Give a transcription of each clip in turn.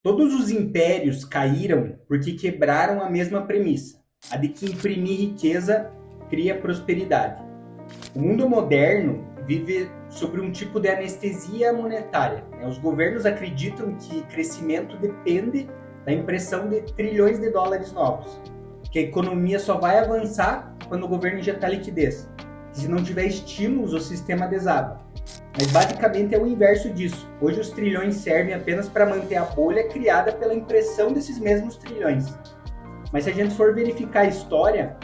Todos os impérios caíram porque quebraram a mesma premissa, a de que imprimir riqueza cria prosperidade. O mundo moderno vive sobre um tipo de anestesia monetária. Os governos acreditam que crescimento depende da impressão de trilhões de dólares novos, que a economia só vai avançar quando o governo injetar liquidez. Se não tiver estímulos, o sistema desaba. Mas basicamente é o inverso disso. Hoje os trilhões servem apenas para manter a bolha criada pela impressão desses mesmos trilhões. Mas se a gente for verificar a história,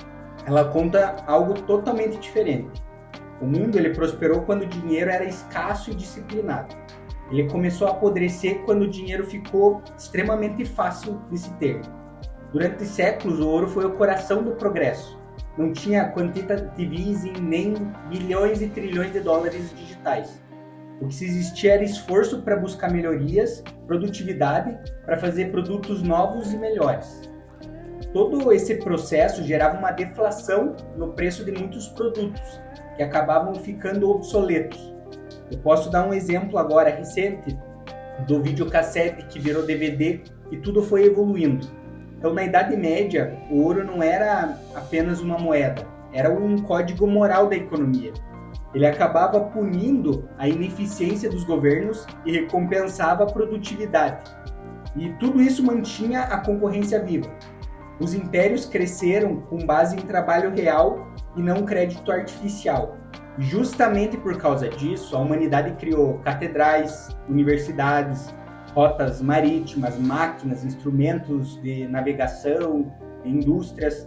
ela conta algo totalmente diferente. O mundo ele prosperou quando o dinheiro era escasso e disciplinado. Ele começou a apodrecer quando o dinheiro ficou extremamente fácil de se ter. Durante séculos, o ouro foi o coração do progresso. Não tinha quantitative easing nem bilhões e trilhões de dólares digitais. O que existia era esforço para buscar melhorias, produtividade, para fazer produtos novos e melhores. Todo esse processo gerava uma deflação no preço de muitos produtos, que acabavam ficando obsoletos. Eu posso dar um exemplo agora recente do videocassete que virou DVD e tudo foi evoluindo. Então, na Idade Média, o ouro não era apenas uma moeda, era um código moral da economia. Ele acabava punindo a ineficiência dos governos e recompensava a produtividade. E tudo isso mantinha a concorrência viva. Os impérios cresceram com base em trabalho real e não crédito artificial. Justamente por causa disso, a humanidade criou catedrais, universidades, rotas marítimas, máquinas, instrumentos de navegação, indústrias.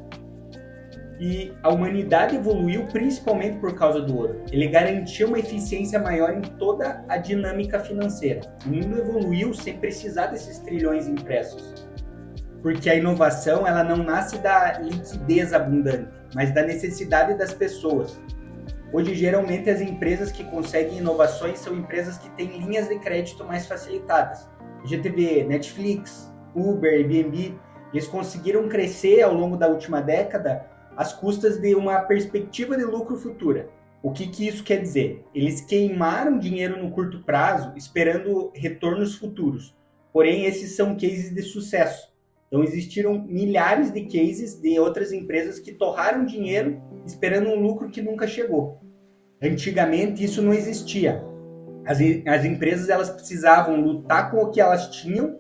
E a humanidade evoluiu principalmente por causa do ouro. Ele garantia uma eficiência maior em toda a dinâmica financeira. O mundo evoluiu sem precisar desses trilhões impressos. Porque a inovação ela não nasce da liquidez abundante, mas da necessidade das pessoas. Hoje, geralmente, as empresas que conseguem inovações são empresas que têm linhas de crédito mais facilitadas. A gente vê Netflix, Uber, Airbnb, eles conseguiram crescer ao longo da última década às custas de uma perspectiva de lucro futura. O que isso quer dizer? Eles queimaram dinheiro no curto prazo, esperando retornos futuros. Porém, esses são cases de sucesso. Então, existiram milhares de cases de outras empresas que torraram dinheiro esperando um lucro que nunca chegou. Antigamente, isso não existia. As empresas elas precisavam lutar com o que elas tinham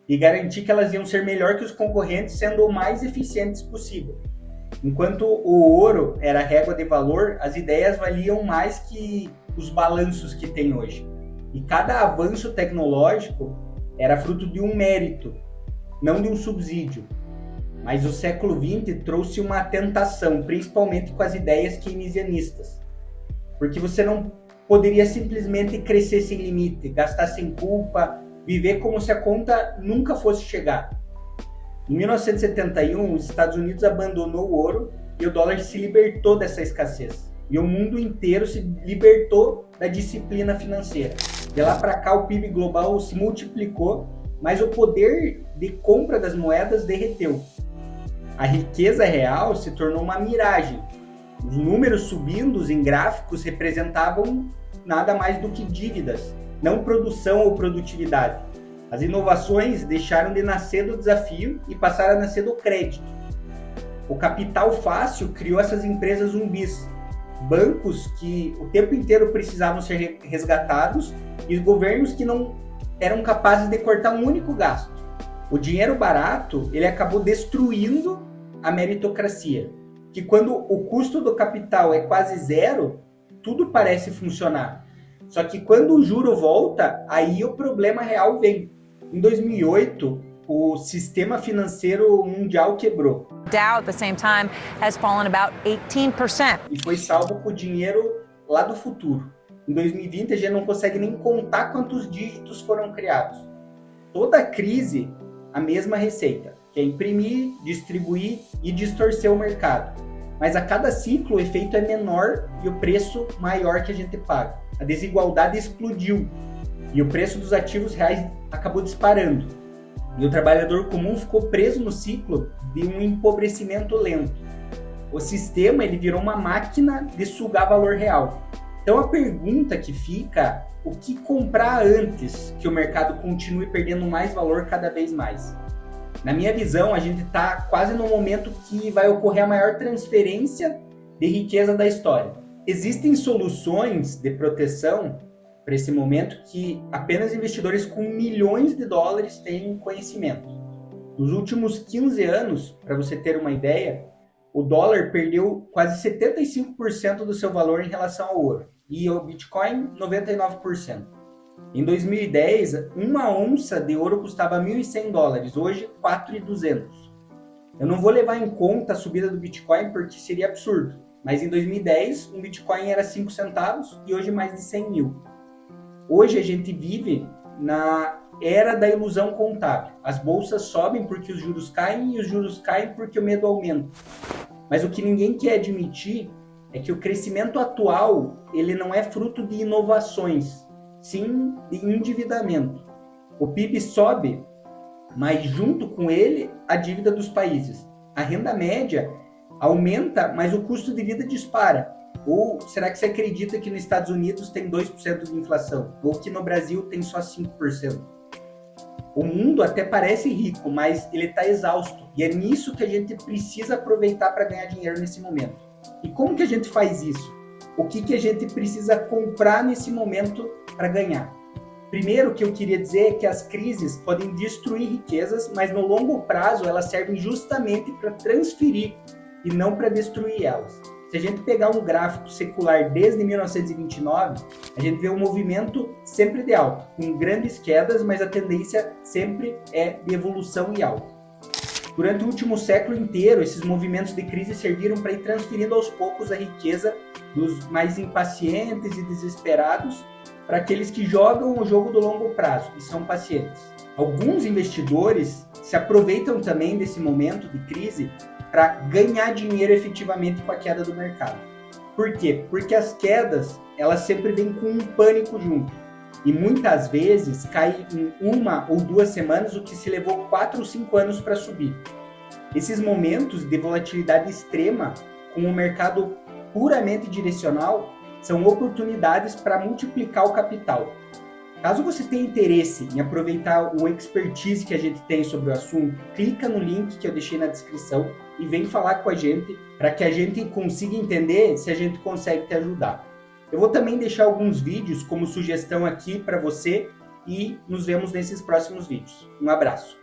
e garantir que elas iam ser melhor que os concorrentes, sendo o mais eficientes possível. Enquanto o ouro era a régua de valor, as ideias valiam mais que os balanços que tem hoje. E cada avanço tecnológico era fruto de um mérito, não de um subsídio. Mas o século XX trouxe uma tentação, principalmente com as ideias keynesianistas. Porque você não poderia simplesmente crescer sem limite, gastar sem culpa, viver como se a conta nunca fosse chegar. Em 1971, os Estados Unidos abandonou o ouro e o dólar se libertou dessa escassez. E o mundo inteiro se libertou da disciplina financeira. De lá para cá, o PIB global se multiplicou, mas o poder de compra das moedas derreteu. A riqueza real se tornou uma miragem. Os números subindo em gráficos representavam nada mais do que dívidas, não produção ou produtividade. As inovações deixaram de nascer do desafio e passaram a nascer do crédito. O capital fácil criou essas empresas zumbis, bancos que o tempo inteiro precisavam ser resgatados e governos que não eram capazes de cortar um único gasto. O dinheiro barato ele acabou destruindo a meritocracia, que quando o custo do capital é quase zero, tudo parece funcionar. Só que quando o juro volta, aí o problema real vem. Em 2008, o sistema financeiro mundial quebrou. Dow, at the same time, has fallen about 18%. E foi salvo com o dinheiro lá do futuro. Em 2020, a gente não consegue nem contar quantos dígitos foram criados. Toda crise, a mesma receita, que é imprimir, distribuir e distorcer o mercado. Mas a cada ciclo, o efeito é menor e o preço maior que a gente paga. A desigualdade explodiu e o preço dos ativos reais acabou disparando. E o trabalhador comum ficou preso no ciclo de um empobrecimento lento. O sistema ele virou uma máquina de sugar valor real. Então a pergunta que fica, o que comprar antes que o mercado continue perdendo mais valor cada vez mais? Na minha visão, a gente está quase no momento que vai ocorrer a maior transferência de riqueza da história. Existem soluções de proteção para esse momento que apenas investidores com milhões de dólares têm conhecimento. Nos últimos 15 anos, para você ter uma ideia, o dólar perdeu quase 75% do seu valor em relação ao ouro e o Bitcoin 99%. Em 2010, uma onça de ouro custava $1.100, hoje 4.200. Eu não vou levar em conta a subida do Bitcoin porque seria absurdo, mas em 2010 um Bitcoin era 5 centavos e hoje mais de 100 mil. Hoje a gente vive na era da ilusão contábil. As bolsas sobem porque os juros caem e os juros caem porque o medo aumenta. Mas o que ninguém quer admitir é que o crescimento atual ele não é fruto de inovações, sim de endividamento. O PIB sobe, mas junto com ele a dívida dos países. A renda média aumenta, mas o custo de vida dispara. Ou será que você acredita que nos Estados Unidos tem 2% de inflação? Ou que no Brasil tem só 5%? O mundo até parece rico, mas ele está exausto. E é nisso que a gente precisa aproveitar para ganhar dinheiro nesse momento. E como que a gente faz isso? O que a gente precisa comprar nesse momento para ganhar? Primeiro, o que eu queria dizer é que as crises podem destruir riquezas, mas no longo prazo elas servem justamente para transferir e não para destruir elas. Se a gente pegar um gráfico secular desde 1929, a gente vê um movimento sempre de alta, com grandes quedas, mas a tendência sempre é de evolução e alta. Durante o último século inteiro, esses movimentos de crise serviram para ir transferindo aos poucos a riqueza dos mais impacientes e desesperados para aqueles que jogam o jogo do longo prazo e são pacientes. Alguns investidores se aproveitam também desse momento de crise para ganhar dinheiro efetivamente com a queda do mercado. Por quê? Porque as quedas, elas sempre vêm com um pânico junto. E muitas vezes cai em 1 ou 2 semanas o que se levou 4 ou 5 anos para subir. Esses momentos de volatilidade extrema, com o mercado puramente direcional, são oportunidades para multiplicar o capital. Caso você tenha interesse em aproveitar o expertise que a gente tem sobre o assunto, clica no link que eu deixei na descrição e vem falar com a gente para que a gente consiga entender se a gente consegue te ajudar. Eu vou também deixar alguns vídeos como sugestão aqui para você e nos vemos nesses próximos vídeos. Um abraço!